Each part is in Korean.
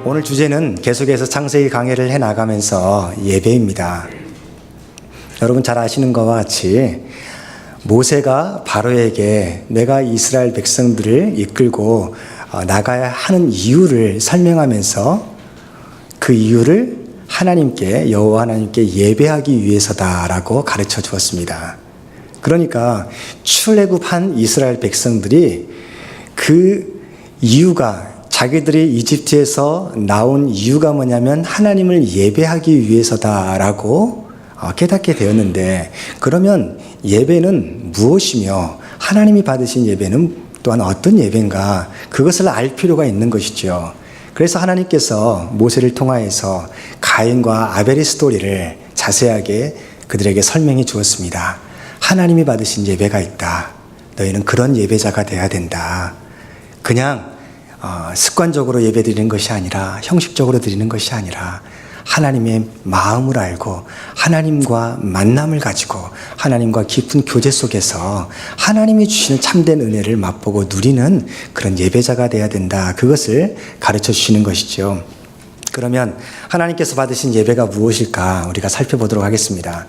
오늘 주제는 계속해서 창세기 강해를 해나가면서 예배입니다. 여러분 잘 아시는 것과 같이 모세가 바로에게 내가 이스라엘 백성들을 이끌고 나가야 하는 이유를 설명하면서 그 이유를 하나님께, 여호와 하나님께 예배하기 위해서다라고 가르쳐 주었습니다. 그러니까 출애굽한 이스라엘 백성들이 그 이유가, 자기들이 이집트에서 나온 이유가 뭐냐면 하나님을 예배하기 위해서다라고 깨닫게 되었는데, 그러면 예배는 무엇이며 하나님이 받으신 예배는 또한 어떤 예배인가, 그것을 알 필요가 있는 것이죠. 그래서 하나님께서 모세를 통하여서 가인과 아벨의 스토리를 자세하게 그들에게 설명해 주었습니다. 하나님이 받으신 예배가 있다. 너희는 그런 예배자가 되어야 된다. 그냥 습관적으로 예배 드리는 것이 아니라, 형식적으로 드리는 것이 아니라 하나님의 마음을 알고 하나님과 만남을 가지고 하나님과 깊은 교제 속에서 하나님이 주시는 참된 은혜를 맛보고 누리는 그런 예배자가 되어야 된다. 그것을 가르쳐 주시는 것이죠. 그러면 하나님께서 받으신 예배가 무엇일까 우리가 살펴보도록 하겠습니다.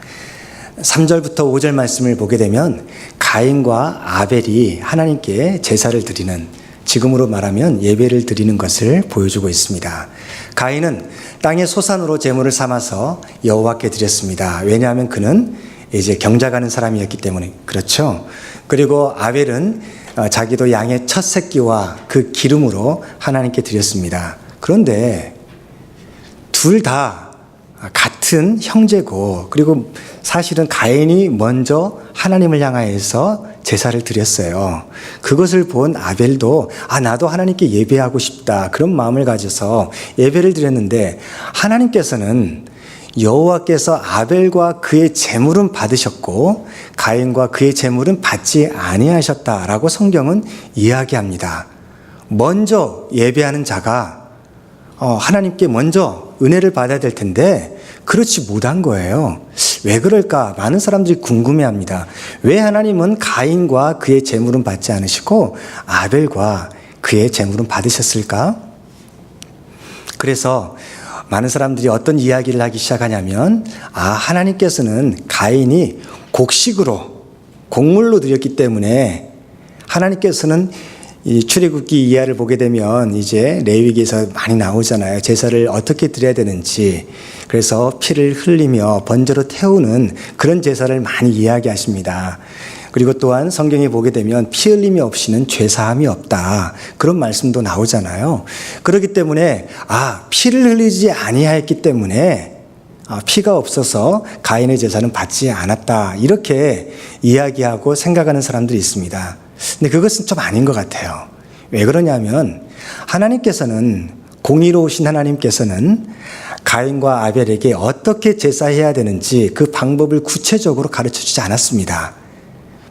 3절부터 5절 말씀을 보게 되면 가인과 아벨이 하나님께 제사를 드리는, 지금으로 말하면 예배를 드리는 것을 보여주고 있습니다. 가인은 땅의 소산으로 제물을 삼아서 여호와께 드렸습니다. 왜냐하면 그는 이제 경작하는 사람이었기 때문에 그렇죠. 그리고 아벨은 자기도 양의 첫 새끼와 그 기름으로 하나님께 드렸습니다. 그런데 둘 다 같은 형제고, 그리고 사실은 가인이 먼저 하나님을 향하여서 제사를 드렸어요. 그것을 본 아벨도 나도 하나님께 예배하고 싶다, 그런 마음을 가져서 예배를 드렸는데, 하나님께서는 여호와께서 아벨과 그의 제물은 받으셨고 가인과 그의 제물은 받지 아니하셨다라고 성경은 이야기합니다. 먼저 예배하는 자가 하나님께 먼저 은혜를 받아야 될 텐데 그렇지 못한 거예요. 왜 그럴까? 많은 사람들이 궁금해합니다. 왜 하나님은 가인과 그의 제물은 받지 않으시고 아벨과 그의 제물은 받으셨을까? 그래서 많은 사람들이 어떤 이야기를 하기 시작하냐면, 하나님께서는 가인이 곡식으로, 곡물로 드렸기 때문에 하나님께서는 이 출애굽기 이하를 보게 되면 이제 레위기에서 많이 나오잖아요. 제사를 어떻게 드려야 되는지. 그래서 피를 흘리며 번제로 태우는 그런 제사를 많이 이야기하십니다. 그리고 또한 성경에 보게 되면 피 흘림이 없이는 죄사함이 없다, 그런 말씀도 나오잖아요. 그렇기 때문에 피를 흘리지 아니하였기 때문에 피가 없어서 가인의 제사는 받지 않았다, 이렇게 이야기하고 생각하는 사람들이 있습니다. 근데 그것은 좀 아닌 것 같아요. 왜 그러냐면 하나님께서는, 공의로우신 하나님께서는 가인과 아벨에게 어떻게 제사해야 되는지 그 방법을 구체적으로 가르쳐주지 않았습니다.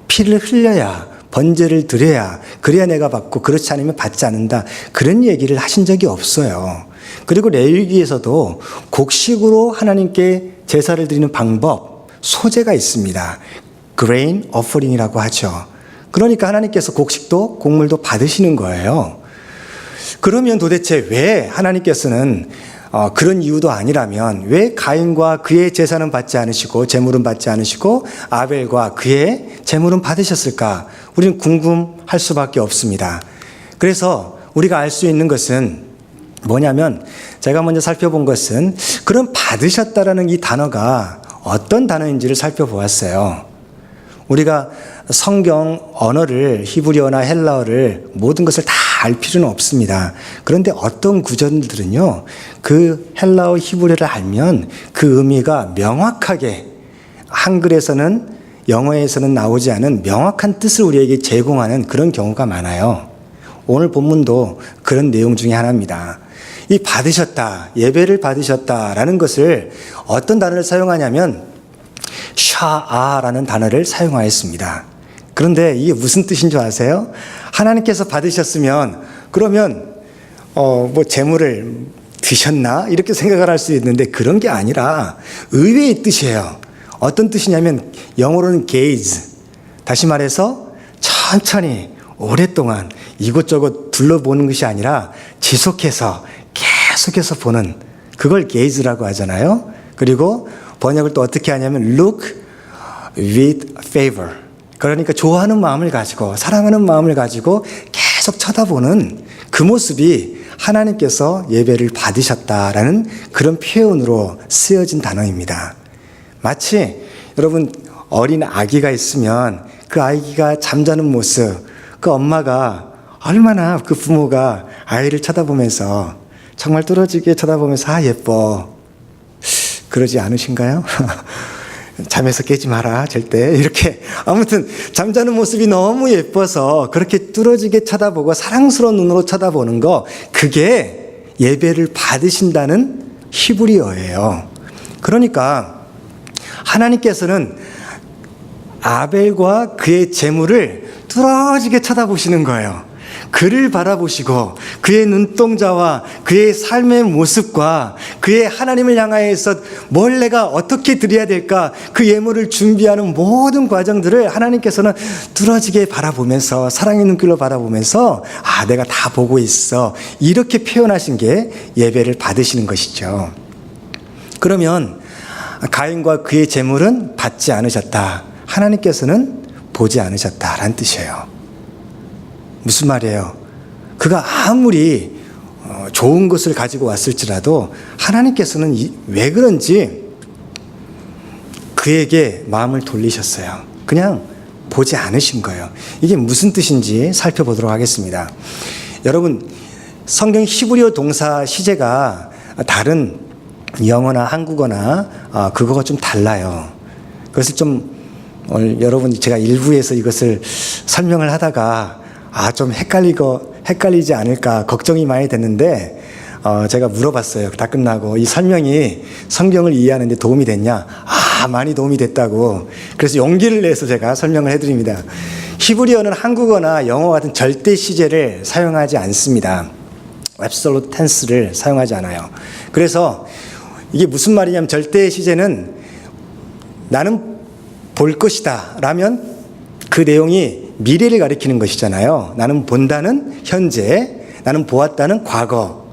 피를 흘려야, 번제를 드려야, 그래야 내가 받고 그렇지 않으면 받지 않는다, 그런 얘기를 하신 적이 없어요. 그리고 레위기에서도 곡식으로 하나님께 제사를 드리는 방법, 소재가 있습니다. grain offering이라고 하죠. 그러니까 하나님께서 곡식도 곡물도 받으시는 거예요. 그러면 도대체 왜 하나님께서는 그런 이유도 아니라면 왜 가인과 그의 제사는 받지 않으시고 제물은 받지 않으시고 아벨과 그의 제물은 받으셨을까? 우리는 궁금할 수밖에 없습니다. 그래서 우리가 알 수 있는 것은 뭐냐면, 제가 먼저 살펴본 것은 그런 받으셨다라는 이 단어가 어떤 단어인지를 살펴보았어요. 우리가 성경 언어를, 히브리어나 헬라어를 모든 것을 다 알 필요는 없습니다. 그런데 어떤 구절들은요, 그 헬라어, 히브리어를 알면 그 의미가 명확하게, 한글에서는, 영어에서는 나오지 않은 명확한 뜻을 우리에게 제공하는 그런 경우가 많아요. 오늘 본문도 그런 내용 중에 하나입니다. 이 받으셨다, 예배를 받으셨다라는 것을 어떤 단어를 사용하냐면 샤아라는 단어를 사용하였습니다. 그런데 이게 무슨 뜻인 줄 아세요? 하나님께서 받으셨으면 그러면 제물을 드셨나? 이렇게 생각을 할 수 있는데 그런 게 아니라 의외의 뜻이에요. 어떤 뜻이냐면 영어로는 gaze, 다시 말해서 천천히 오랫동안 이곳저곳 둘러보는 것이 아니라 지속해서 계속해서 보는, 그걸 gaze라고 하잖아요. 그리고 번역을 또 어떻게 하냐면 look with favor. 그러니까 좋아하는 마음을 가지고, 사랑하는 마음을 가지고 계속 쳐다보는 그 모습이 하나님께서 예배를 받으셨다라는 그런 표현으로 쓰여진 단어입니다. 마치 여러분 어린 아기가 있으면 그 아기가 잠자는 모습, 그 엄마가 얼마나, 그 부모가 아이를 쳐다보면서 정말 뚫어지게 쳐다보면서 아 예뻐, 그러지 않으신가요? 잠에서 깨지 마라 절대, 이렇게 아무튼 잠자는 모습이 너무 예뻐서 그렇게 뚫어지게 쳐다보고 사랑스러운 눈으로 쳐다보는 거, 그게 예배를 받으신다는 히브리어예요. 그러니까 하나님께서는 아벨과 그의 제물을 뚫어지게 쳐다보시는 거예요. 그를 바라보시고 그의 눈동자와 그의 삶의 모습과 그의 하나님을 향하여서 뭘 내가 어떻게 드려야 될까, 그 예물을 준비하는 모든 과정들을 하나님께서는 뚫어지게 바라보면서 사랑의 눈길로 바라보면서 아 내가 다 보고 있어, 이렇게 표현하신 게 예배를 받으시는 것이죠. 그러면 가인과 그의 제물은 받지 않으셨다, 하나님께서는 보지 않으셨다라는 뜻이에요. 무슨 말이에요? 그가 아무리 좋은 것을 가지고 왔을지라도 하나님께서는 왜 그런지 그에게 마음을 돌리셨어요. 그냥 보지 않으신 거예요. 이게 무슨 뜻인지 살펴보도록 하겠습니다. 여러분, 성경 히브리어 동사 시제가 다른 영어나 한국어나 그거가 좀 달라요. 그것을 좀 여러분, 제가 일부에서 이것을 설명을 하다가 좀 헷갈리지 않을까 걱정이 많이 됐는데, 제가 물어봤어요. 다 끝나고 이 설명이 성경을 이해하는 데 도움이 됐냐? 많이 도움이 됐다고. 그래서 용기를 내서 제가 설명을 해드립니다. 히브리어는 한국어나 영어 같은 절대 시제를 사용하지 않습니다. absolute tense를 사용하지 않아요. 그래서 이게 무슨 말이냐면, 절대 시제는 나는 볼 것이다 라면 그 내용이 미래를 가리키는 것이잖아요. 나는 본다는 현재, 나는 보았다는 과거.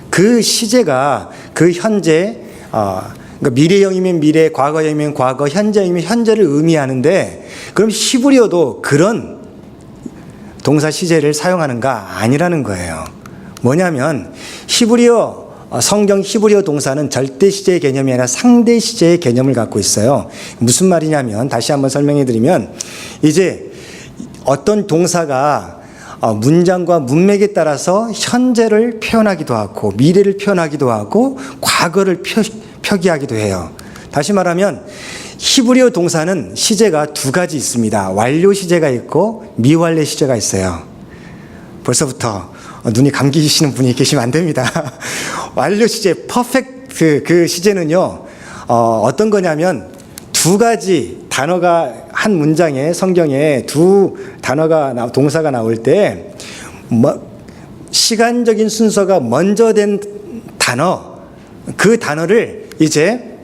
그 시제가 그 현재, 그러니까 미래형이면 미래, 과거형이면 과거, 현재형이면 현재를 의미하는데, 그럼 히브리어도 그런 동사 시제를 사용하는가? 아니라는 거예요. 뭐냐면 히브리어, 성경 히브리어 동사는 절대 시제의 개념이 아니라 상대 시제의 개념을 갖고 있어요. 무슨 말이냐면, 다시 한번 설명해 드리면, 이제 어떤 동사가 문장과 문맥에 따라서 현재를 표현하기도 하고 미래를 표현하기도 하고 과거를 표기하기도 해요. 다시 말하면 히브리어 동사는 시제가 두 가지 있습니다. 완료 시제가 있고 미완료 시제가 있어요. 벌써부터 눈이 감기시는 분이 계시면 안 됩니다. 완료 시제, 퍼펙트, 그 시제는요, 어떤 거냐면 두 가지 단어가 한 문장에, 성경에 두 단어가 동사가 나올 때 시간적인 순서가 먼저 된 단어, 그 단어를 이제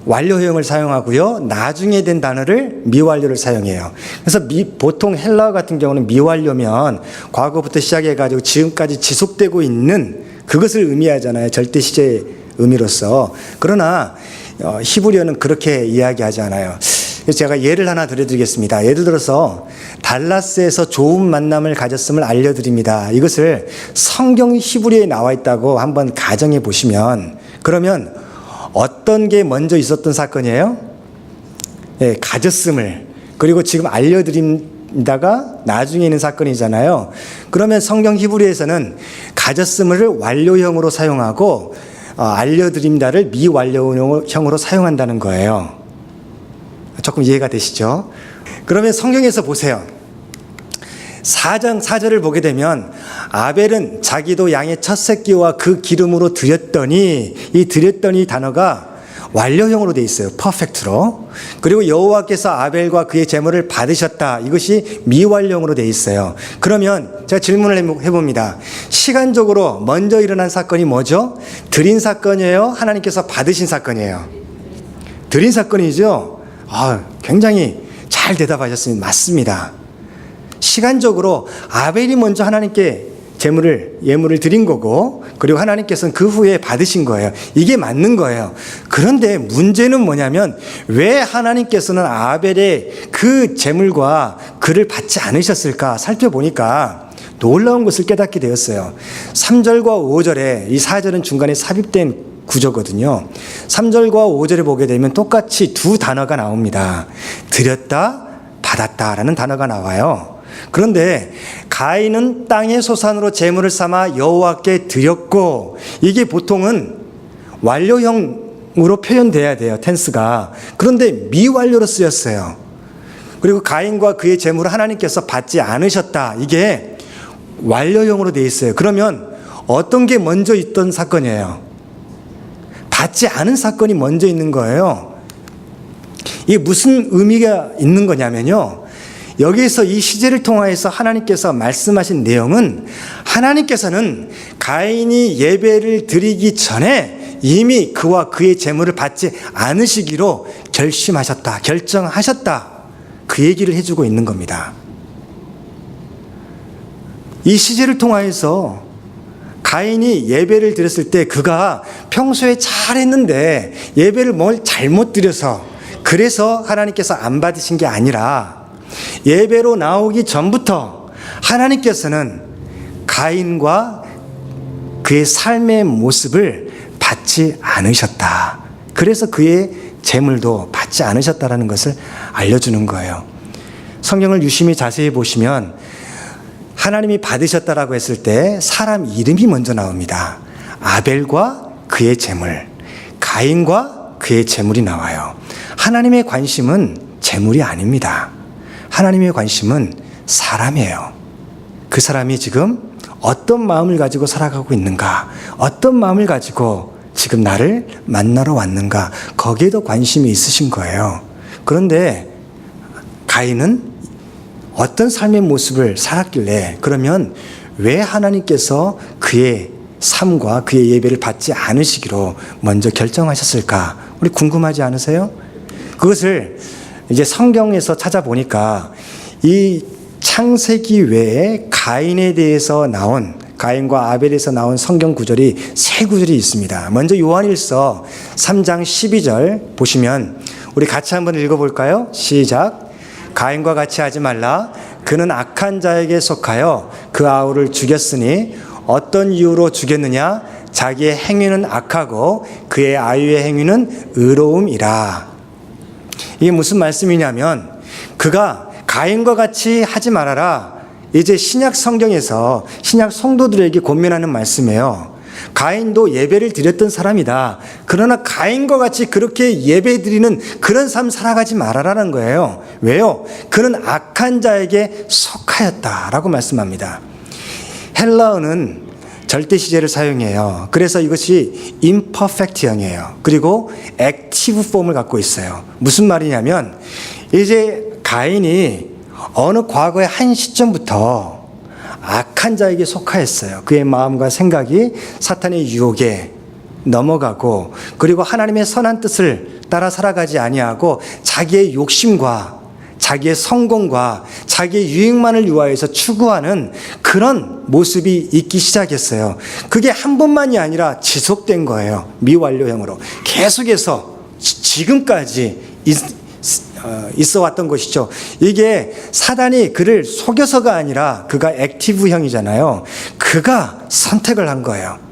완료형을 사용하고요, 나중에 된 단어를 미완료를 사용해요. 그래서 보통 헬라어 같은 경우는 미완료면 과거부터 시작해가지고 지금까지 지속되고 있는 그것을 의미하잖아요, 절대 시제의 의미로서. 그러나 히브리어는 그렇게 이야기하지 않아요. 제가 예를 하나 드려드리겠습니다. 예를 들어서 달라스에서 좋은 만남을 가졌음을 알려드립니다. 이것을 성경 히브리어에 나와 있다고 한번 가정해 보시면, 그러면 어떤 게 먼저 있었던 사건이에요? 네, 가졌음을, 그리고 지금 알려드린다가 나중에 있는 사건이잖아요. 그러면 성경 히브리어에서는 가졌음을 완료형으로 사용하고 알려드립니다를 미완료형으로 사용한다는 거예요. 조금 이해가 되시죠? 그러면 성경에서 보세요. 4장 4절을 보게 되면 아벨은 자기도 양의 첫 새끼와 그 기름으로 드렸더니, 이 드렸더니 단어가 완료형으로 되어 있어요. 퍼펙트로. 그리고 여호와께서 아벨과 그의 제물을 받으셨다. 이것이 미완료형으로 되어 있어요. 그러면 제가 질문을 해봅니다. 시간적으로 먼저 일어난 사건이 뭐죠? 드린 사건이에요? 하나님께서 받으신 사건이에요? 드린 사건이죠? 굉장히 잘 대답하셨습니다. 맞습니다. 시간적으로 아벨이 먼저 하나님께 예물을 드린 거고, 그리고 하나님께서는 그 후에 받으신 거예요. 이게 맞는 거예요. 그런데 문제는 뭐냐면 왜 하나님께서는 아벨의 그 제물과 그를 받지 않으셨을까 살펴보니까 놀라운 것을 깨닫게 되었어요. 3절과 5절에, 이 4절은 중간에 삽입된 구조거든요. 3절과 5절에 보게 되면 똑같이 두 단어가 나옵니다. 드렸다, 받았다라는 단어가 나와요. 그런데 가인은 땅의 소산으로 제물을 삼아 여호와께 드렸고, 이게 보통은 완료형으로 표현돼야 돼요, 텐스가. 그런데 미완료로 쓰였어요. 그리고 가인과 그의 제물을 하나님께서 받지 않으셨다, 이게 완료형으로 되어 있어요. 그러면 어떤 게 먼저 있던 사건이에요? 받지 않은 사건이 먼저 있는 거예요. 이게 무슨 의미가 있는 거냐면요, 여기에서 이 시제를 통하여서 하나님께서 말씀하신 내용은, 하나님께서는 가인이 예배를 드리기 전에 이미 그와 그의 제물을 받지 않으시기로 결심하셨다, 결정하셨다, 그 얘기를 해주고 있는 겁니다. 이 시제를 통하여서 가인이 예배를 드렸을 때 그가 평소에 잘했는데 예배를 뭘 잘못 드려서, 그래서 하나님께서 안 받으신 게 아니라 예배로 나오기 전부터 하나님께서는 가인과 그의 삶의 모습을 받지 않으셨다. 그래서 그의 제물도 받지 않으셨다라는 것을 알려주는 거예요. 성경을 유심히 자세히 보시면 하나님이 받으셨다라고 했을 때 사람 이름이 먼저 나옵니다. 아벨과 그의 제물, 가인과 그의 제물이 나와요. 하나님의 관심은 제물이 아닙니다. 하나님의 관심은 사람이에요. 그 사람이 지금 어떤 마음을 가지고 살아가고 있는가, 어떤 마음을 가지고 지금 나를 만나러 왔는가, 거기에 더 관심이 있으신 거예요. 그런데 가인은 어떤 삶의 모습을 살았길래, 그러면 왜 하나님께서 그의 삶과 그의 예배를 받지 않으시기로 먼저 결정하셨을까? 우리 궁금하지 않으세요? 그것을 이제 성경에서 찾아보니까 이 창세기 외에 가인에 대해서 나온, 가인과 아벨에서 나온 성경 구절이 세 구절이 있습니다. 먼저 요한일서 3장 12절 보시면 우리 같이 한번 읽어볼까요? 시작. 가인과 같이 하지 말라. 그는 악한 자에게 속하여 그 아우를 죽였으니 어떤 이유로 죽였느냐? 자기의 행위는 악하고 그의 아유의 행위는 의로움이라. 이게 무슨 말씀이냐면, 그가 가인과 같이 하지 말아라, 이제 신약 성경에서 신약 성도들에게 권면하는 말씀이에요. 가인도 예배를 드렸던 사람이다. 그러나 가인과 같이 그렇게 예배 드리는 그런 삶 살아가지 말아라는 거예요. 왜요? 그는 악한 자에게 속하였다라고 말씀합니다. 헬라어는 절대 시제를 사용해요. 그래서 이것이 imperfect형이에요. 그리고 active form을 갖고 있어요. 무슨 말이냐면, 이제 가인이 어느 과거의 한 시점부터 악한 자에게 속하였어요. 그의 마음과 생각이 사탄의 유혹에 넘어가고, 그리고 하나님의 선한 뜻을 따라 살아가지 아니하고 자기의 욕심과 자기의 성공과 자기의 유익만을 위하여서 추구하는 그런 모습이 있기 시작했어요. 그게 한 번만이 아니라 지속된 거예요. 미완료형으로 계속해서 지금까지 있어 왔던 것이죠. 이게 사단이 그를 속여서가 아니라 그가 액티브형이잖아요. 그가 선택을 한 거예요.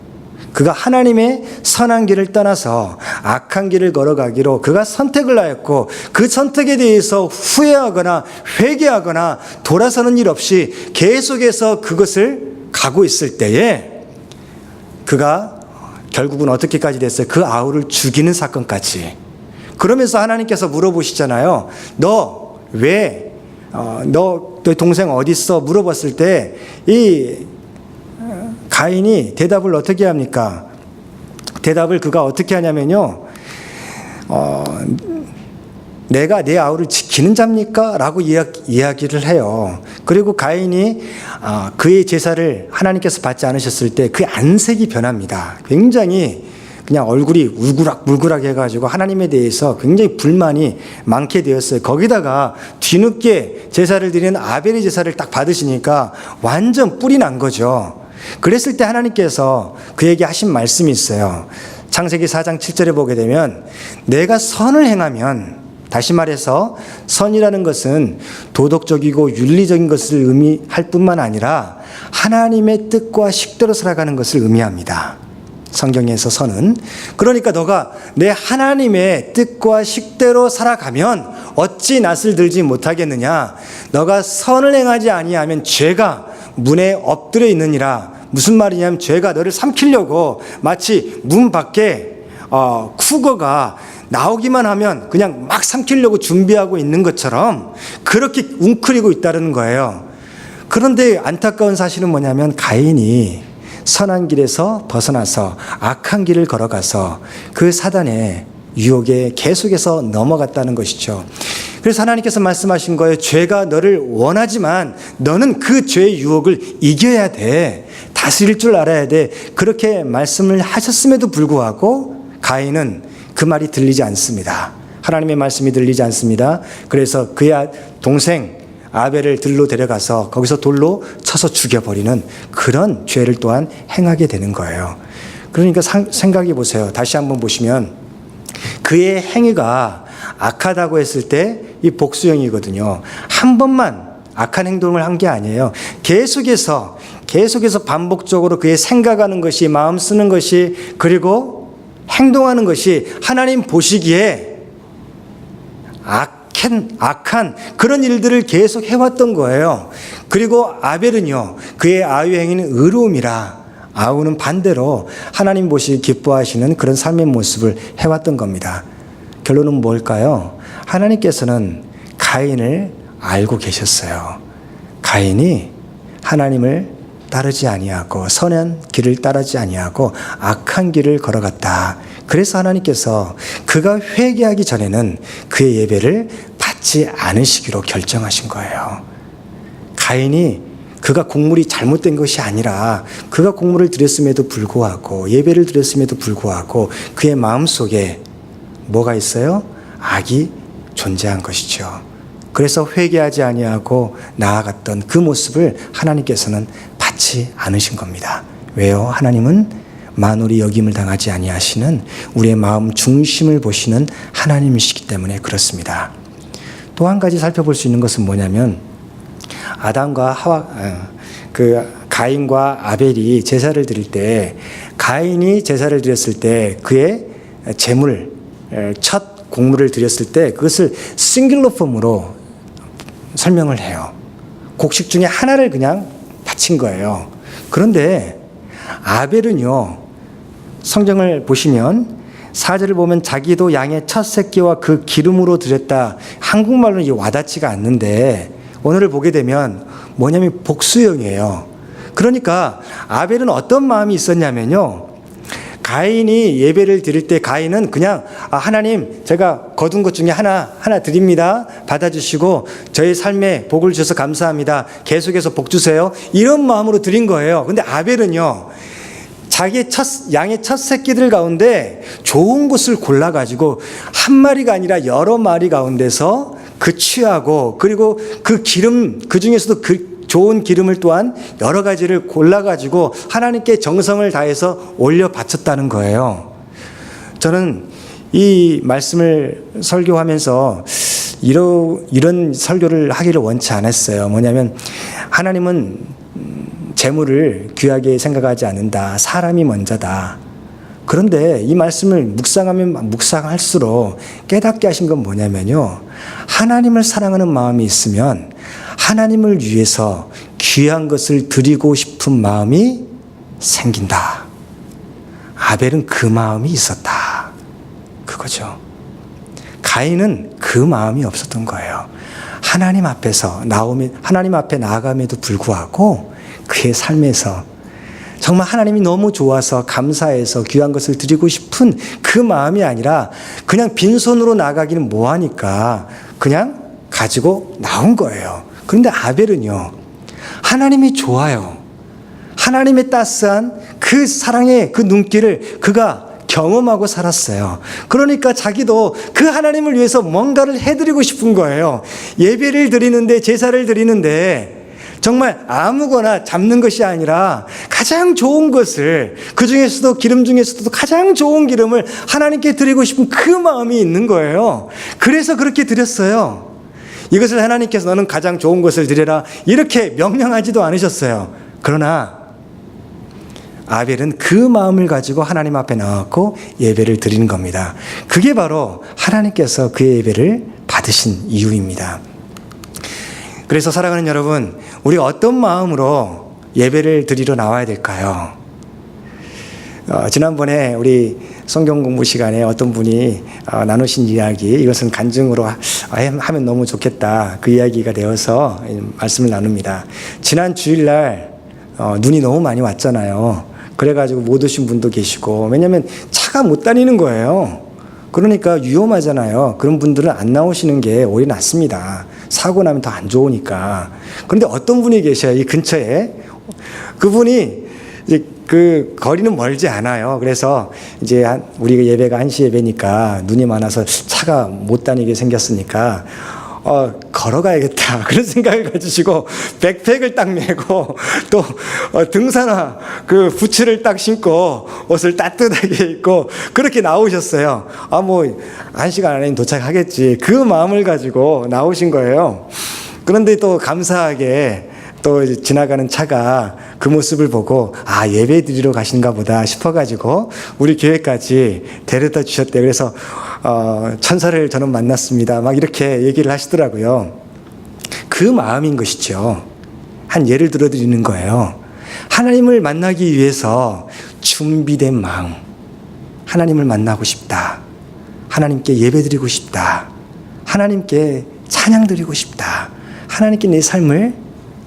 그가 하나님의 선한 길을 떠나서 악한 길을 걸어가기로 그가 선택을 하였고, 그 선택에 대해서 후회하거나 회개하거나 돌아서는 일 없이 계속해서 그것을 가고 있을 때에 그가 결국은 어떻게까지 됐어요? 그 아우를 죽이는 사건까지. 그러면서 하나님께서 물어보시잖아요. 너 동생 어디 있어? 물어봤을 때 이 가인이 대답을 어떻게 합니까? 대답을 그가 어떻게 하냐면요, 내가 내 아우를 지키는 자입니까? 라고 이야기를 해요. 그리고 가인이 그의 제사를 하나님께서 받지 않으셨을 때 그 안색이 변합니다. 굉장히 그냥 얼굴이 울그락 해가지고 하나님에 대해서 굉장히 불만이 많게 되었어요. 거기다가 뒤늦게 제사를 드리는 아벨의 제사를 딱 받으시니까 완전 뿔이 난 거죠. 그랬을 때 하나님께서 그에게 하신 말씀이 있어요. 창세기 4장 7절에 보게 되면 내가 선을 행하면, 다시 말해서 선이라는 것은 도덕적이고 윤리적인 것을 의미할 뿐만 아니라 하나님의 뜻과 식대로 살아가는 것을 의미합니다. 성경에서 선은. 그러니까 너가 내 하나님의 뜻과 식대로 살아가면 어찌 낯을 들지 못하겠느냐. 너가 선을 행하지 아니하면 죄가 문에 엎드려 있느니라. 무슨 말이냐면 죄가 너를 삼키려고 마치 문 밖에 쿠거가 나오기만 하면 그냥 막 삼키려고 준비하고 있는 것처럼 그렇게 웅크리고 있다는 거예요. 그런데 안타까운 사실은 뭐냐면 가인이 선한 길에서 벗어나서 악한 길을 걸어가서 그 사단의 유혹에 계속해서 넘어갔다는 것이죠. 그래서 하나님께서 말씀하신 거예요. 죄가 너를 원하지만 너는 그 죄의 유혹을 이겨야 돼. 다스릴 줄 알아야 돼. 그렇게 말씀을 하셨음에도 불구하고 가인은 그 말이 들리지 않습니다. 하나님의 말씀이 들리지 않습니다. 그래서 그의 동생 아벨을 들로 데려가서 거기서 돌로 쳐서 죽여버리는 그런 죄를 또한 행하게 되는 거예요. 그러니까 생각해 보세요. 다시 한번 보시면 그의 행위가 악하다고 했을 때 이 복수형이거든요. 한 번만 악한 행동을 한 게 아니에요. 계속해서 반복적으로 그의 생각하는 것이, 마음 쓰는 것이, 그리고 행동하는 것이 하나님 보시기에 악한 그런 일들을 계속 해왔던 거예요. 그리고 아벨은요, 그의 아유 행위는 의로움이라, 아우는 반대로 하나님 보시기 기뻐하시는 그런 삶의 모습을 해왔던 겁니다. 결론은 뭘까요? 하나님께서는 가인을 알고 계셨어요. 가인이 하나님을 따르지 아니하고 선한 길을 따르지 아니하고 악한 길을 걸어갔다. 그래서 하나님께서 그가 회개하기 전에는 그의 예배를 받지 않으시기로 결정하신 거예요. 가인이 그가 곡물이 잘못된 것이 아니라 그가 곡물을 드렸음에도 불구하고 예배를 드렸음에도 불구하고 그의 마음속에 뭐가 있어요? 악이 존재한 것이죠. 그래서 회개하지 아니하고 나아갔던 그 모습을 하나님께서는 받지 않으신 겁니다. 왜요? 하나님은 만홀이 여김을 당하지 아니하시는 우리의 마음 중심을 보시는 하나님이시기 때문에 그렇습니다. 또 한 가지 살펴볼 수 있는 것은 뭐냐면 아담과 가인과 아벨이 제사를 드릴 때, 가인이 제사를 드렸을 때 그의 제물, 첫 곡물을 드렸을 때 그것을 싱글러 폼으로 설명을 해요. 곡식 중에 하나를 그냥 바친 거예요. 그런데 아벨은요, 성경을 보시면 4절을 보면 자기도 양의 첫 새끼와 그 기름으로 드렸다. 한국말로는 와닿지가 않는데 오늘을 보게 되면 뭐냐면 복수형이에요. 그러니까 아벨은 어떤 마음이 있었냐면요, 가인이 예배를 드릴 때 가인은 그냥 하나님, 제가 거둔 것 중에 하나 드립니다. 받아주시고 저의 삶에 복을 주셔서 감사합니다. 계속해서 복 주세요. 이런 마음으로 드린 거예요. 근데 아벨은요, 자기의 양의 첫 새끼들 가운데 좋은 것을 골라가지고 한 마리가 아니라 여러 마리 가운데서 그 취하고, 그리고 그 기름, 그 중에서도 그 좋은 기름을 또한 여러 가지를 골라가지고 하나님께 정성을 다해서 올려 바쳤다는 거예요. 저는 이 말씀을 설교하면서 이런 설교를 하기를 원치 않았어요. 뭐냐면 하나님은 재물을 귀하게 생각하지 않는다. 사람이 먼저다. 그런데 이 말씀을 묵상하면 묵상할수록 깨닫게 하신 건 뭐냐면요, 하나님을 사랑하는 마음이 있으면 하나님을 위해서 귀한 것을 드리고 싶은 마음이 생긴다. 아벨은 그 마음이 있었다. 그거죠. 가인은 그 마음이 없었던 거예요. 하나님 앞에 나아감에도 불구하고 그의 삶에서 정말 하나님이 너무 좋아서 감사해서 귀한 것을 드리고 싶은 그 마음이 아니라 그냥 빈손으로 나가기는 뭐하니까 그냥 가지고 나온 거예요. 그런데 아벨은요, 하나님이 좋아요. 하나님의 따스한 그 사랑의 그 눈길을 그가 경험하고 살았어요. 그러니까 자기도 그 하나님을 위해서 뭔가를 해드리고 싶은 거예요. 예배를 드리는데, 제사를 드리는데 정말 아무거나 잡는 것이 아니라 가장 좋은 것을, 그 중에서도 기름 중에서도 가장 좋은 기름을 하나님께 드리고 싶은 그 마음이 있는 거예요. 그래서 그렇게 드렸어요. 이것을 하나님께서 너는 가장 좋은 것을 드려라 이렇게 명령하지도 않으셨어요. 그러나 아벨은 그 마음을 가지고 하나님 앞에 나왔고 예배를 드리는 겁니다. 그게 바로 하나님께서 그의 예배를 받으신 이유입니다. 그래서 사랑하는 여러분, 우리가 어떤 마음으로 예배를 드리러 나와야 될까요? 지난번에 우리 성경 공부 시간에 어떤 분이 나누신 이야기, 이것은 간증으로 하면 너무 좋겠다, 그 이야기가 되어서 말씀을 나눕니다. 지난 주일날 눈이 너무 많이 왔잖아요. 그래가지고 못 오신 분도 계시고, 왜냐하면 차가 못 다니는 거예요. 그러니까 위험하잖아요. 그런 분들은 안 나오시는 게 오히려 낫습니다. 사고 나면 더 안 좋으니까. 그런데 어떤 분이 계셔요, 이 근처에. 그분이 이제 그 거리는 멀지 않아요. 그래서 이제 우리가 예배가 1시 예배니까 눈이 많아서 차가 못 다니게 생겼으니까 걸어가야겠다 그런 생각을 가지시고 백팩을 딱 메고 또 등산화 그 부츠를 딱 신고 옷을 따뜻하게 입고 그렇게 나오셨어요. 뭐 1시간 안에 도착하겠지, 그 마음을 가지고 나오신 거예요. 그런데 또 감사하게 또 지나가는 차가 그 모습을 보고 예배 드리러 가신가 보다 싶어가지고 우리 교회까지 데려다 주셨대요. 그래서 천사를 저는 만났습니다 막 이렇게 얘기를 하시더라고요. 그 마음인 것이죠. 한 예를 들어 드리는 거예요. 하나님을 만나기 위해서 준비된 마음, 하나님을 만나고 싶다, 하나님께 예배 드리고 싶다, 하나님께 찬양 드리고 싶다, 하나님께 내 삶을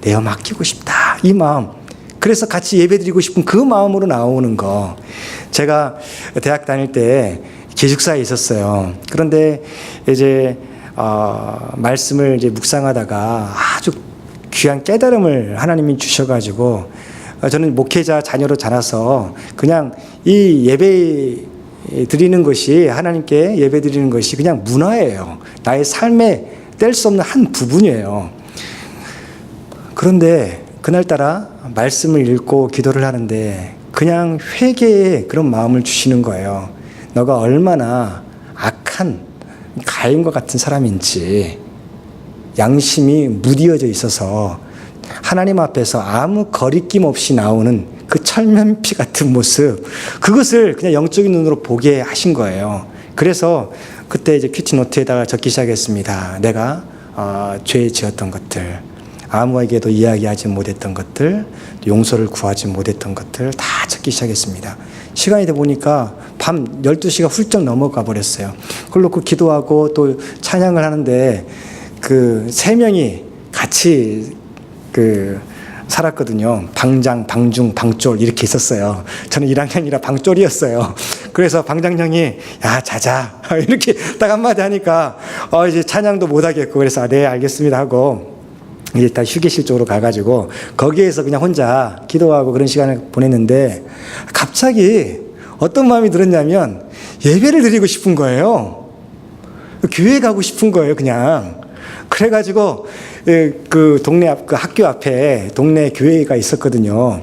내어 맡기고 싶다, 이 마음. 그래서 같이 예배 드리고 싶은 그 마음으로 나오는 거. 제가 대학 다닐 때 기숙사에 있었어요. 그런데 이제 말씀을 이제 묵상하다가 아주 귀한 깨달음을 하나님이 주셔가지고 저는 목회자 자녀로 자라서 그냥 이 예배 드리는 것이, 하나님께 예배 드리는 것이 그냥 문화예요. 나의 삶에 뗄 수 없는 한 부분이에요. 그런데 그날따라 말씀을 읽고 기도를 하는데 그냥 회개의 그런 마음을 주시는 거예요. 너가 얼마나 악한 가인과 같은 사람인지, 양심이 무디어져 있어서 하나님 앞에서 아무 거리낌 없이 나오는 그 철면피 같은 모습, 그것을 그냥 영적인 눈으로 보게 하신 거예요. 그래서 그때 이제 큐티 노트에다가 적기 시작했습니다. 내가 죄 지었던 것들, 아무에게도 이야기하지 못했던 것들, 용서를 구하지 못했던 것들 다 적기 시작했습니다. 시간이 돼 보니까 밤 12시가 훌쩍 넘어가 버렸어요. 그걸 놓고 기도하고 또 찬양을 하는데 그 3명이 같이 살았거든요. 방장, 방중, 방쫄 이렇게 있었어요. 저는 1학년이라 방쫄이었어요. 그래서 방장형이 야 자자 이렇게 딱 한마디 하니까 이제 찬양도 못 하겠고, 그래서 네 알겠습니다 하고 이제 다 휴게실 쪽으로 가가지고 거기에서 그냥 혼자 기도하고 그런 시간을 보냈는데, 갑자기 어떤 마음이 들었냐면 예배를 드리고 싶은 거예요. 교회 가고 싶은 거예요, 그냥. 그래가지고 그 동네 그 학교 앞에 동네 교회가 있었거든요.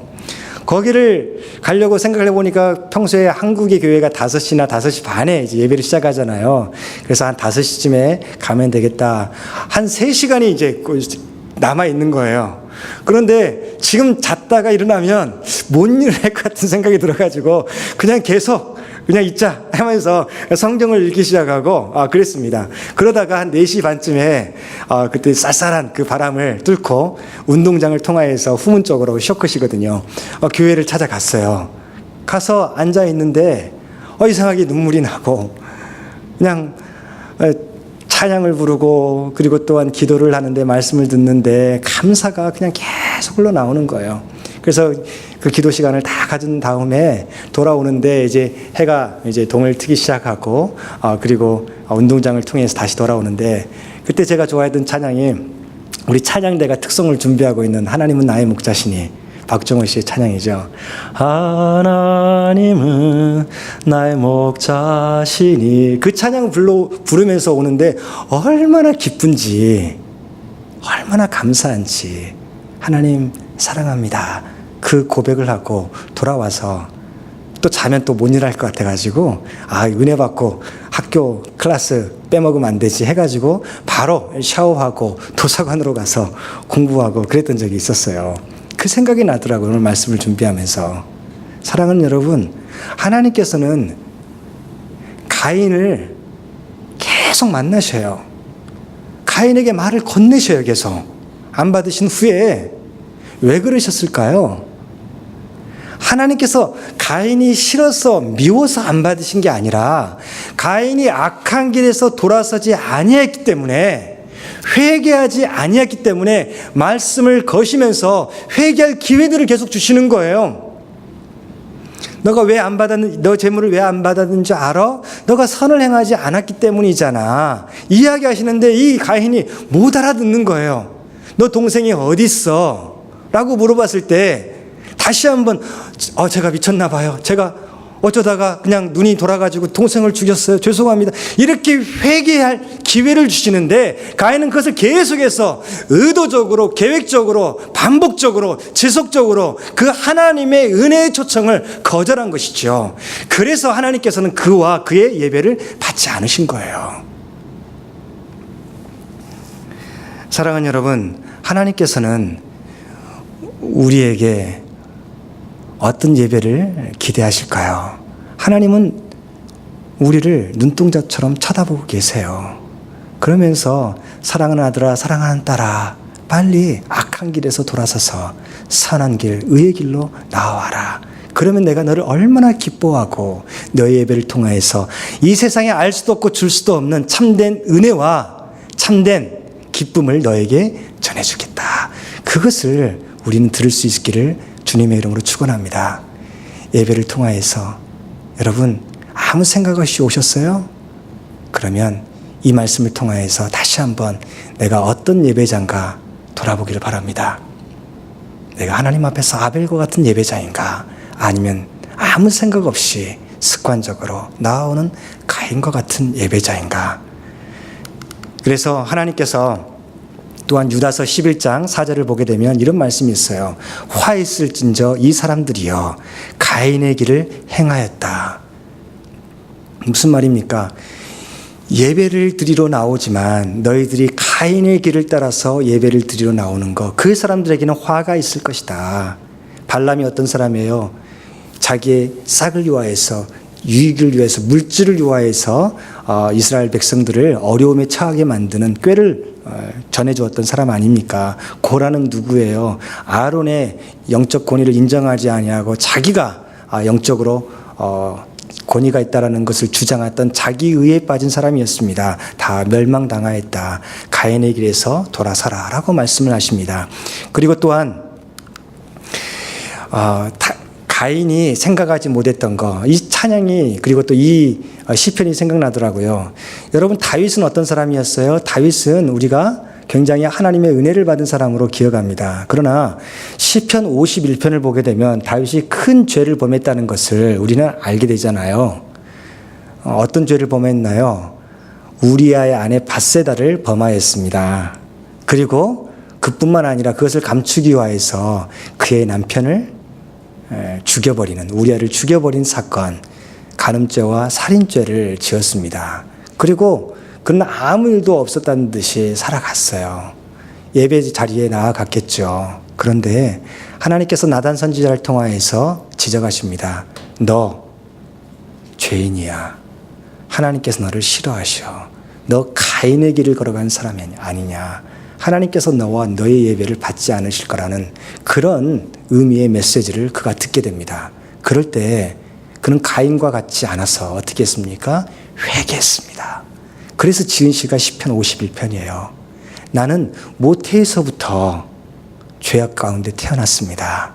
거기를 가려고 생각을 해보니까 평소에 한국의 교회가 5시나 5시 반에 이제 예배를 시작하잖아요. 그래서 한 5시쯤에 가면 되겠다. 한 3시간이 이제 남아 있는 거예요. 그런데 지금 잤다가 일어나면 못 일어날 것 같은 생각이 들어가지고 그냥 계속 그냥 있자 하면서 성경을 읽기 시작하고 그랬습니다. 그러다가 한 4시 반쯤에 그때 쌀쌀한 그 바람을 뚫고 운동장을 통하여서 후문 쪽으로 쇼컷이거든요. 교회를 찾아갔어요. 가서 앉아 있는데 이상하게 눈물이 나고 그냥 찬양을 부르고 그리고 또한 기도를 하는데 말씀을 듣는데 감사가 그냥 계속 흘러나오는 거예요. 그래서 그 기도 시간을 다 가진 다음에 돌아오는데 이제 해가 이제 동을 트기 시작하고 그리고 운동장을 통해서 다시 돌아오는데, 그때 제가 좋아했던 찬양이 우리 찬양대가 특성을 준비하고 있는 하나님은 나의 목자시니, 박정호 씨의 찬양이죠. 하나님은 나의 목자시니, 그 찬양 부르면서 오는데 얼마나 기쁜지, 얼마나 감사한지, 하나님 사랑합니다. 그 고백을 하고 돌아와서 또 자면 또 못 일할 것 같아가지고 은혜 받고 학교 클래스 빼먹으면 안 되지 해가지고 바로 샤워하고 도서관으로 가서 공부하고 그랬던 적이 있었어요. 그 생각이 나더라고요. 오늘 말씀을 준비하면서. 사랑하는 여러분, 하나님께서는 가인을 계속 만나셔요. 가인에게 말을 건네셔요. 계속 안 받으신 후에. 왜 그러셨을까요? 하나님께서 가인이 싫어서 미워서 안 받으신 게 아니라 가인이 악한 길에서 돌아서지 아니했기 때문에, 회개하지 아니했기 때문에 말씀을 거시면서 회개할 기회들을 계속 주시는 거예요. 너가 왜 안 받았는지, 너 재물을 왜 안 받았는지 알아? 너가 선을 행하지 않았기 때문이잖아. 이야기하시는데 이 가인이 못 알아듣는 거예요. 너 동생이 어디 있어? 라고 물어봤을 때 다시 한번 제가 미쳤나 봐요. 제가 어쩌다가 그냥 눈이 돌아가지고 동생을 죽였어요. 죄송합니다. 이렇게 회개할 기회를 주시는데 가인은 그것을 계속해서 의도적으로, 계획적으로, 반복적으로, 지속적으로 그 하나님의 은혜의 초청을 거절한 것이죠. 그래서 하나님께서는 그와 그의 예배를 받지 않으신 거예요. 사랑하는 여러분, 하나님께서는 우리에게 어떤 예배를 기대하실까요? 하나님은 우리를 눈동자처럼 쳐다보고 계세요. 그러면서 사랑하는 아들아, 사랑하는 딸아, 빨리 악한 길에서 돌아서서 선한 길, 의의 길로 나와라. 그러면 내가 너를 얼마나 기뻐하고 너의 예배를 통하여서 이 세상에 알 수도 없고 줄 수도 없는 참된 은혜와 참된 기쁨을 너에게 전해주겠다. 그것을 우리는 들을 수 있기를 주님의 이름으로 축원합니다. 예배를 통하여서 여러분 아무 생각 없이 오셨어요? 그러면 이 말씀을 통하여서 다시 한번 내가 어떤 예배자인가 돌아보기를 바랍니다. 내가 하나님 앞에서 아벨과 같은 예배자인가, 아니면 아무 생각 없이 습관적으로 나오는 가인과 같은 예배자인가. 그래서 하나님께서 또한 유다서 11장 4절을 보게 되면 이런 말씀이 있어요. 화했을진저 이 사람들이여 가인의 길을 행하였다. 무슨 말입니까? 예배를 드리러 나오지만 너희들이 가인의 길을 따라서 예배를 드리러 나오는 것, 그 사람들에게는 화가 있을 것이다. 발람이 어떤 사람이에요? 자기의 싹을 위하여서, 유익을 위해서, 물질을 위하여서 이스라엘 백성들을 어려움에 처하게 만드는 꾀를 전해주었던 사람 아닙니까? 고라는 누구예요? 아론의 영적 권위를 인정하지 아니하고 자기가 영적으로 권위가 있다라는 것을 주장했던 자기의에 빠진 사람이었습니다. 다 멸망당하였다. 가인의 길에서 돌아서라 라고 말씀을 하십니다. 그리고 또한 가인이 생각하지 못했던 거, 이 찬양이, 그리고 또 이 시편이 생각나더라고요. 여러분, 다윗은 어떤 사람이었어요? 다윗은 우리가 굉장히 하나님의 은혜를 받은 사람으로 기억합니다. 그러나 시편 51편을 보게 되면 다윗이 큰 죄를 범했다는 것을 우리는 알게 되잖아요. 어떤 죄를 범했나요? 우리아의 아내 밧세다를 범하였습니다. 그리고 그뿐만 아니라 그것을 감추기 위해서 그의 남편을 죽여버리는, 우리아를 죽여버린 사건, 간음죄와 살인죄를 지었습니다. 그리고 그는 아무 일도 없었다는 듯이 살아갔어요. 예배 자리에 나아갔겠죠. 그런데 하나님께서 나단 선지자를 통하여서 지적하십니다. 너 죄인이야. 하나님께서 너를 싫어하셔. 너 가인의 길을 걸어간 사람이 아니냐. 하나님께서 너와 너의 예배를 받지 않으실 거라는 그런 의미의 메시지를 그가 듣게 됩니다. 그럴 때 그는 가인과 같지 않아서 어떻게 했습니까? 회개했습니다. 그래서 지은 시가 시편 51편이에요. 나는 모태에서부터 죄악 가운데 태어났습니다.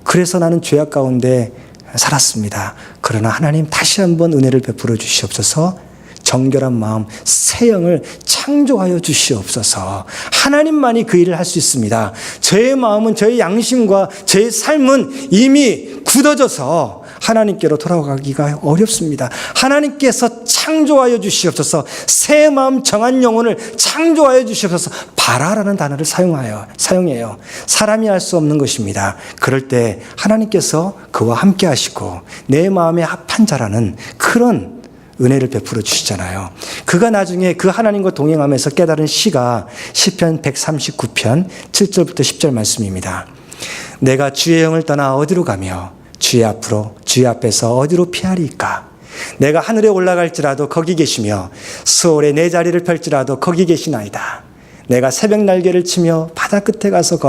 그래서 나는 죄악 가운데 살았습니다. 그러나 하나님 다시 한번 은혜를 베풀어 주시옵소서. 정결한 마음, 새 영을 창조하여 주시옵소서. 하나님만이 그 일을 할 수 있습니다. 저의 마음은, 저의 양심과 저의 삶은 이미 굳어져서 하나님께로 돌아가기가 어렵습니다. 하나님께서 창조하여 주시옵소서, 새 마음 정한 영혼을 창조하여 주시옵소서, 바라라는 단어를 사용해요. 사람이 할 수 없는 것입니다. 그럴 때 하나님께서 그와 함께 하시고 내 마음에 합한 자라는 그런 은혜를 베풀어 주시잖아요. 그가 나중에 그 하나님과 동행하면서 깨달은 시가 시편 139편 7절부터 10절 말씀입니다. 내가 주의 영을 떠나 어디로 가며 주의 앞에서 어디로 피하리까? 내가 하늘에 올라갈지라도 거기 계시며 수월에 내 자리를 펼지라도 거기 계시나이다. 내가 새벽 날개를 치며 바다 끝에 가서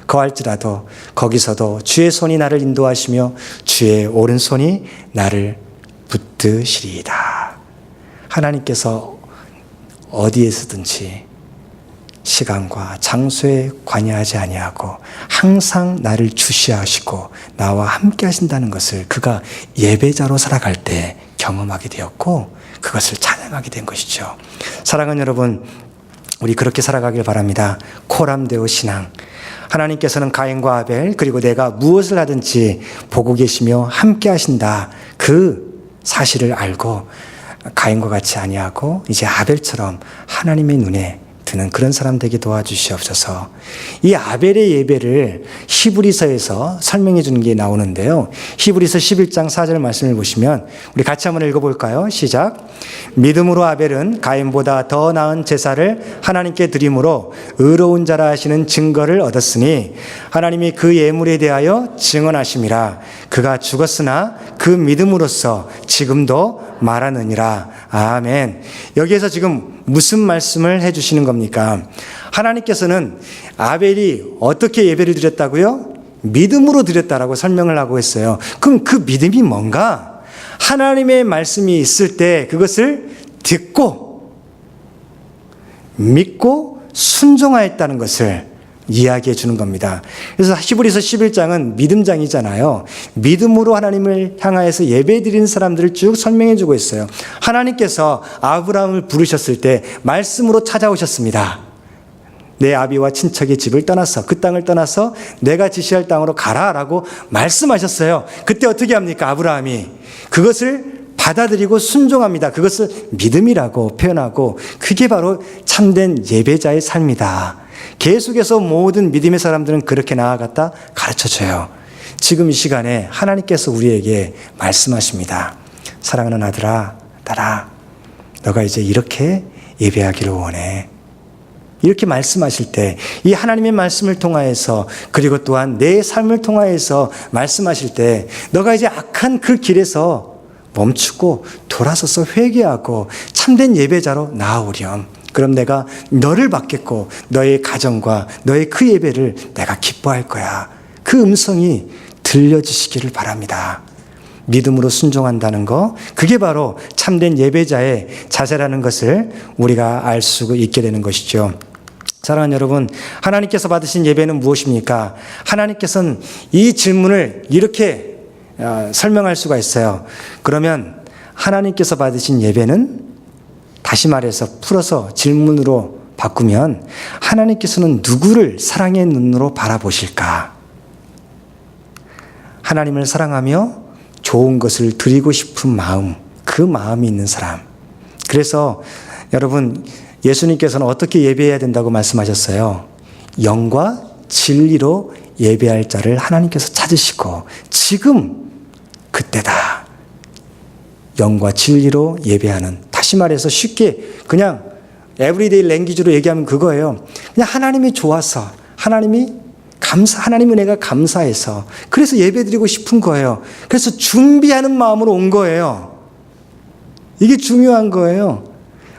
거할지라도 거기서도 주의 손이 나를 인도하시며 주의 오른손이 나를 붙드시리이다. 하나님께서 어디에서든지 시간과 장소에 관여하지 아니하고 항상 나를 주시하시고 나와 함께 하신다는 것을 그가 예배자로 살아갈 때 경험하게 되었고 그것을 찬양하게 된 것이죠. 사랑하는 여러분, 우리 그렇게 살아가길 바랍니다. 코람데오 신앙. 하나님께서는 가인과 아벨 그리고 내가 무엇을 하든지 보고 계시며 함께 하신다. 그 사실을 알고 가인과 같이 아니하고 이제 아벨처럼 하나님의 눈에 드는 그런 사람 되게 도와주시옵소서. 이 아벨의 예배를 히브리서에서 설명해 주는 게 나오는데요. 히브리서 11장 4절 말씀을 보시면 우리 같이 한번 읽어볼까요? 시작. 믿음으로 아벨은 가인보다 더 나은 제사를 하나님께 드림으로 의로운 자라 하시는 증거를 얻었으니 하나님이 그 예물에 대하여 증언하심이라. 그가 죽었으나 그 믿음으로써 지금도 말하느니라. 아멘. 여기에서 지금 무슨 말씀을 해주시는 겁니까? 하나님께서는 아벨이 어떻게 예배를 드렸다고요? 믿음으로 드렸다라고 설명을 하고 있어요. 그럼 그 믿음이 뭔가? 하나님의 말씀이 있을 때 그것을 듣고 믿고 순종하였다는 것을 이야기해 주는 겁니다. 그래서 히브리서 11장은 믿음장이잖아요. 믿음으로 하나님을 향하여서 예배 드리는 사람들을 쭉 설명해 주고 있어요. 하나님께서 아브라함을 부르셨을 때 말씀으로 찾아오셨습니다. 내 아비와 친척의 집을 떠나서 그 땅을 떠나서 내가 지시할 땅으로 가라라고 말씀하셨어요. 그때 어떻게 합니까? 아브라함이 그것을 받아들이고 순종합니다. 그것을 믿음이라고 표현하고 그게 바로 참된 예배자의 삶이다. 계속해서 모든 믿음의 사람들은 그렇게 나아갔다 가르쳐줘요. 지금 이 시간에 하나님께서 우리에게 말씀하십니다. 사랑하는 아들아, 딸아, 너가 이제 이렇게 예배하기를 원해. 이렇게 말씀하실 때 이 하나님의 말씀을 통하여서 그리고 또한 내 삶을 통하여서 말씀하실 때 너가 이제 악한 그 길에서 멈추고 돌아서서 회개하고 참된 예배자로 나아오렴. 그럼 내가 너를 받겠고 너의 가정과 너의 그 예배를 내가 기뻐할 거야. 그 음성이 들려지시기를 바랍니다. 믿음으로 순종한다는 거, 그게 바로 참된 예배자의 자세라는 것을 우리가 알 수 있게 되는 것이죠. 사랑하는 여러분, 하나님께서 받으신 예배는 무엇입니까? 하나님께서는 이 질문을 이렇게 설명할 수가 있어요. 그러면 하나님께서 받으신 예배는 다시 말해서 풀어서 질문으로 바꾸면 하나님께서는 누구를 사랑의 눈으로 바라보실까? 하나님을 사랑하며 좋은 것을 드리고 싶은 마음, 그 마음이 있는 사람. 그래서 여러분, 예수님께서는 어떻게 예배해야 된다고 말씀하셨어요? 영과 진리로 예배할 자를 하나님께서 찾으시고 지금 그때다. 영과 진리로 예배하는, 다시 말해서 쉽게 그냥 에브리데이 랭귀지로 얘기하면 그거예요. 그냥 하나님이 좋아서, 하나님 은혜가 감사해서, 그래서 예배드리고 싶은 거예요. 그래서 준비하는 마음으로 온 거예요. 이게 중요한 거예요.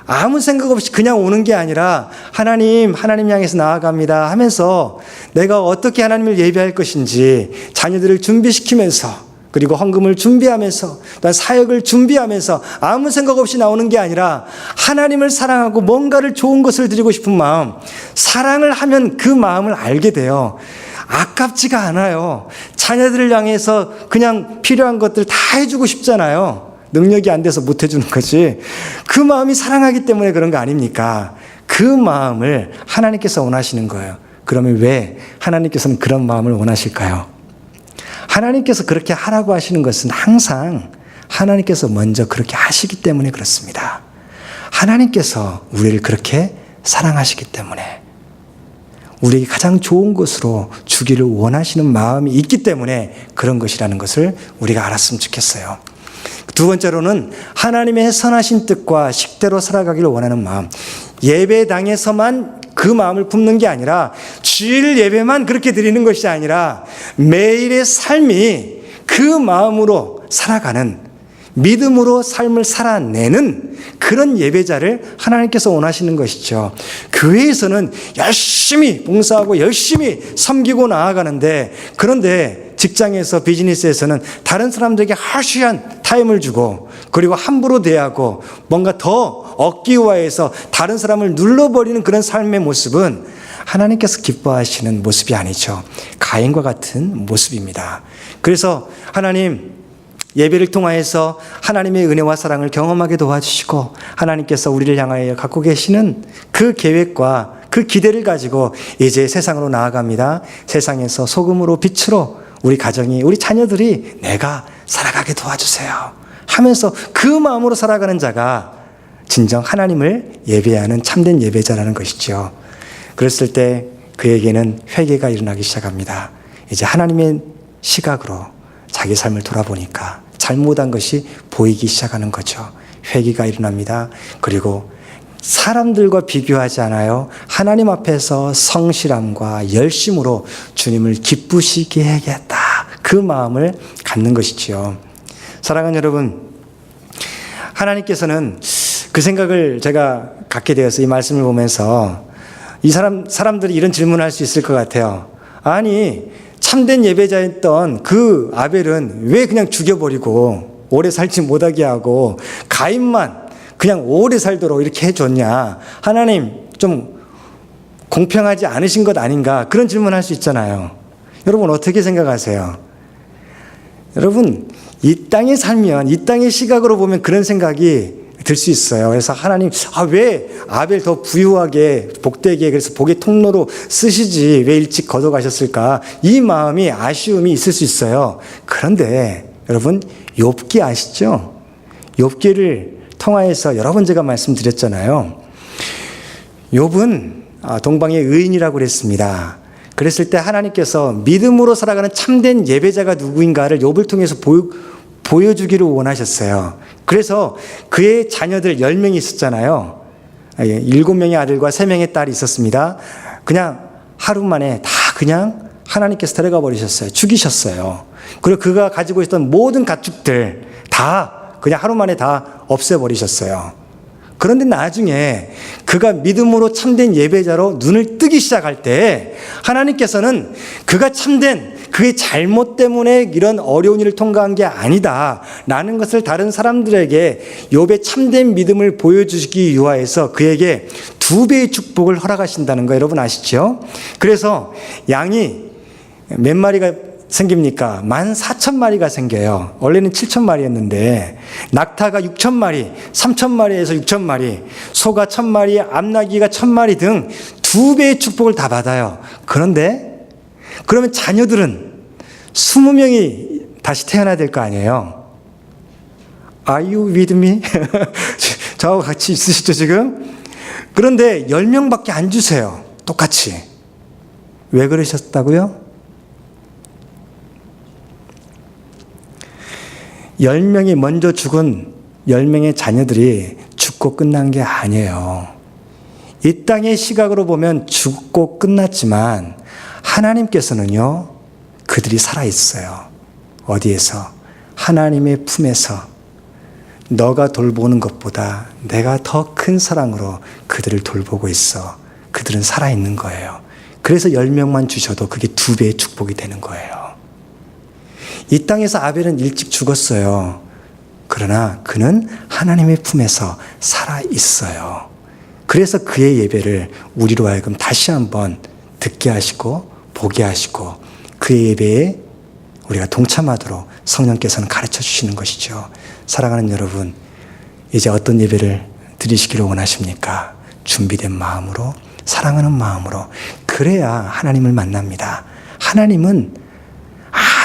아무 생각 없이 그냥 오는 게 아니라 하나님 향해서 나아갑니다 하면서 내가 어떻게 하나님을 예배할 것인지 자녀들을 준비시키면서, 그리고 헌금을 준비하면서, 사역을 준비하면서 아무 생각 없이 나오는 게 아니라 하나님을 사랑하고 뭔가를 좋은 것을 드리고 싶은 마음, 사랑을 하면 그 마음을 알게 돼요. 아깝지가 않아요. 자녀들을 향해서 그냥 필요한 것들 다 해주고 싶잖아요. 능력이 안 돼서 못 해주는 거지. 그 마음이 사랑하기 때문에 그런 거 아닙니까? 그 마음을 하나님께서 원하시는 거예요. 그러면 왜 하나님께서는 그런 마음을 원하실까요? 하나님께서 그렇게 하라고 하시는 것은 항상 하나님께서 먼저 그렇게 하시기 때문에 그렇습니다. 하나님께서 우리를 그렇게 사랑하시기 때문에, 우리에게 가장 좋은 것으로 주기를 원하시는 마음이 있기 때문에 그런 것이라는 것을 우리가 알았으면 좋겠어요. 두 번째로는 하나님의 선하신 뜻과 식대로 살아가기를 원하는 마음. 예배당에서만 그 마음을 품는 게 아니라, 주일 예배만 그렇게 드리는 것이 아니라 매일의 삶이 그 마음으로 살아가는, 믿음으로 삶을 살아내는 그런 예배자를 하나님께서 원하시는 것이죠. 교회에서는 열심히 봉사하고 열심히 섬기고 나아가는데, 그런데 직장에서, 비즈니스에서는 다른 사람들에게 하쉬한 타임을 주고, 그리고 함부로 대하고 뭔가 더 억기화해서 다른 사람을 눌러버리는 그런 삶의 모습은 하나님께서 기뻐하시는 모습이 아니죠. 가인과 같은 모습입니다. 그래서 하나님, 예배를 통하여서 하나님의 은혜와 사랑을 경험하게 도와주시고, 하나님께서 우리를 향하여 갖고 계시는 그 계획과 그 기대를 가지고 이제 세상으로 나아갑니다. 세상에서 소금으로 빛으로 우리 가정이, 우리 자녀들이 내가 살아가게 도와주세요 하면서 그 마음으로 살아가는 자가 진정 하나님을 예배하는 참된 예배자라는 것이죠. 그랬을 때 그에게는 회개가 일어나기 시작합니다. 이제 하나님의 시각으로 자기 삶을 돌아보니까 잘못한 것이 보이기 시작하는 거죠. 회개가 일어납니다. 그리고 사람들과 비교하지 않아요. 하나님 앞에서 성실함과 열심으로 주님을 기쁘시게 해야겠다, 그 마음을 갖는 것이지요. 사랑하는 여러분, 하나님께서는 그 생각을 제가 갖게 되어서 이 말씀을 보면서 사람들이 이런 질문을 할 수 있을 것 같아요. 아니, 참된 예배자였던 그 아벨은 왜 그냥 죽여버리고 오래 살지 못하게 하고 가인만 그냥 오래 살도록 이렇게 해줬냐? 하나님, 좀 공평하지 않으신 것 아닌가? 그런 질문을 할 수 있잖아요. 여러분 어떻게 생각하세요? 여러분, 이 땅에 살면, 이 땅의 시각으로 보면 그런 생각이 들 수 있어요. 그래서 하나님, 왜 아벨 더 부유하게 복되게, 그래서 복의 통로로 쓰시지 왜 일찍 걷어가셨을까? 이 마음이, 아쉬움이 있을 수 있어요. 그런데 여러분, 욥기 아시죠? 욥기를 통하여서 여러 번 제가 말씀드렸잖아요. 욥은 동방의 의인이라고 그랬습니다. 그랬을 때 하나님께서 믿음으로 살아가는 참된 예배자가 누구인가를 욥을 통해서 보여주기를 원하셨어요. 그래서 그의 자녀들 10명이 있었잖아요. 7명의 아들과 3명의 딸이 있었습니다. 그냥 하루 만에 다 그냥 하나님께서 데려가 버리셨어요. 죽이셨어요. 그리고 그가 가지고 있던 모든 가축들 다 그냥 하루 만에 다 없애버리셨어요. 그런데 나중에 그가 믿음으로 참된 예배자로 눈을 뜨기 시작할 때 하나님께서는 그가 참된 그의 잘못 때문에 이런 어려운 일을 통과한 게 아니다 라는 것을 다른 사람들에게 욥의 참된 믿음을 보여주시기 위하여서 그에게 2배의 축복을 허락하신다는 거 여러분 아시죠? 그래서 양이 몇 마리가 생깁니까? 14,000마리가 생겨요. 원래는 7,000마리였는데 낙타가 6,000마리, 3,000마리에서 6,000마리, 소가 1,000마리, 암나귀가 1,000마리 등 2배의 축복을 다 받아요. 그런데 그러면 자녀들은 20명이 다시 태어나야 될 거 아니에요? Are you with me? 저하고 같이 있으시죠 지금? 그런데 10명밖에 안 주세요. 똑같이. 왜 그러셨다고요? 10명이 먼저 죽은 10명의 자녀들이 죽고 끝난 게 아니에요. 이 땅의 시각으로 보면 죽고 끝났지만 하나님께서는요, 그들이 살아있어요. 어디에서? 하나님의 품에서 너가 돌보는 것보다 내가 더 큰 사랑으로 그들을 돌보고 있어. 그들은 살아있는 거예요. 그래서 10명만 주셔도 그게 2배의 축복이 되는 거예요. 이 땅에서 아벨은 일찍 죽었어요. 그러나 그는 하나님의 품에서 살아있어요. 그래서 그의 예배를 우리로 하여금 다시 한번 듣게 하시고 보게 하시고 그의 예배에 우리가 동참하도록 성령께서는 가르쳐 주시는 것이죠. 사랑하는 여러분, 이제 어떤 예배를 드리시기를 원하십니까? 준비된 마음으로, 사랑하는 마음으로. 그래야 하나님을 만납니다. 하나님은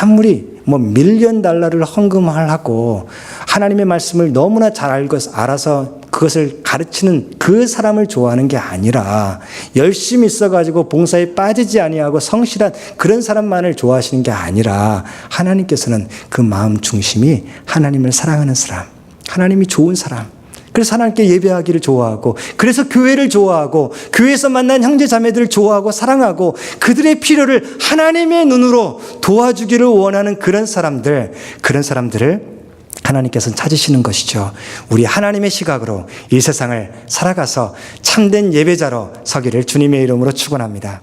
아무리 뭐 $1,000,000를 헌금하고 하나님의 말씀을 너무나 잘 알아서 그것을 가르치는 그 사람을 좋아하는 게 아니라 열심히 있어가지고 봉사에 빠지지 아니하고 성실한 그런 사람만을 좋아하시는 게 아니라 하나님께서는 그 마음 중심이 하나님을 사랑하는 사람, 하나님이 좋은 사람, 그래서 하나님께 예배하기를 좋아하고, 그래서 교회를 좋아하고, 교회에서 만난 형제 자매들을 좋아하고 사랑하고, 그들의 필요를 하나님의 눈으로 도와주기를 원하는 그런 사람들을 하나님께서는 찾으시는 것이죠. 우리 하나님의 시각으로 이 세상을 살아가서 참된 예배자로 서기를 주님의 이름으로 축원합니다.